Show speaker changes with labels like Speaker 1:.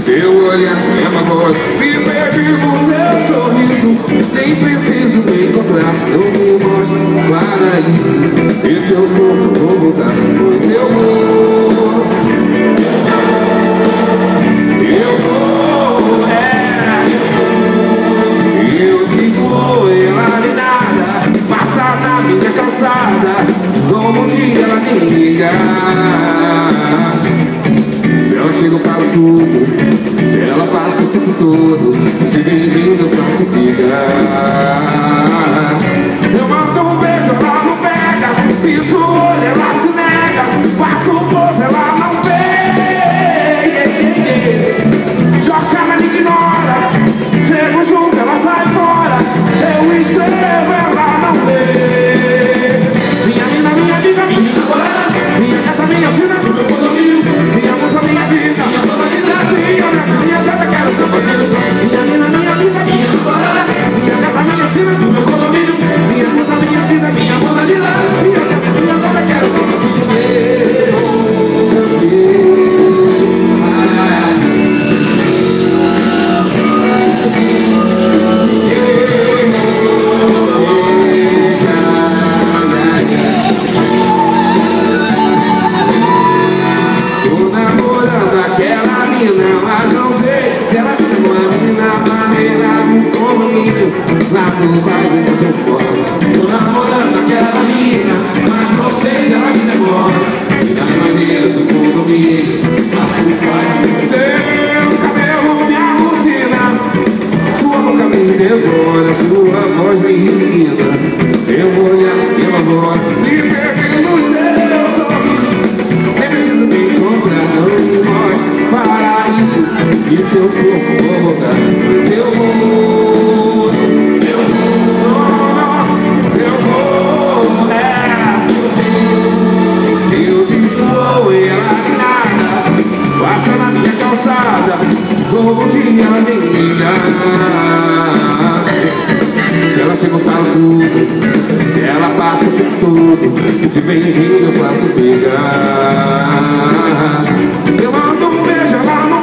Speaker 1: seu olhar, minha voz, me perdigo seu sorriso. Nem preciso me encontrar, não me mostra paraíso. E se eu for, não vou voltar, pois eu vou. Eu digo ela de nada, passa na minha calçada, como um dia ela me liga. Se ela chega para tudo, se ela passa o tempo todo, se vem vindo eu faço ficar. Eu mando um beijo, ela não pega, piso o olho, ela se nega, passo o bolso, ela não vê. Jorge, ela me ignora, chego junto, ela sai fora, eu escrevo, ela não vê. Minha mina, minha amiga, minha namorada, minha casa, minha sina, meu condomínio, minha moça, minha vida, minha casa, quero seu parceiro. Minha mina, minha amiga, minha namorada, minha casa, minha sina, meu condomínio, minha moça, minha vida, minha Mona Lisa, minha casa, quero seu parceiro. Mas não sei se ela tem uma menina maneira no condomínio, lá no bairro onde eu moro. Tô namorando aquela menina, mas não sei se ela me demora. Menina maneira do condomínio, lá no bairro. Seu cabelo me alucina, sua boca me devora, sua voz me irrita. Eu vou olhar pela voz e perder no seu sorriso. Nem preciso me encontrar, não me mostre paraíso. E se eu for, vou voltar, pois eu vou. Eu digo e ela nada, passa na minha calçada, como um dia ela me liga. Se ela chega para tudo, se ela passa o tempo todo, e se vem vindo eu faço pegar. Eu mando um beijo, ela não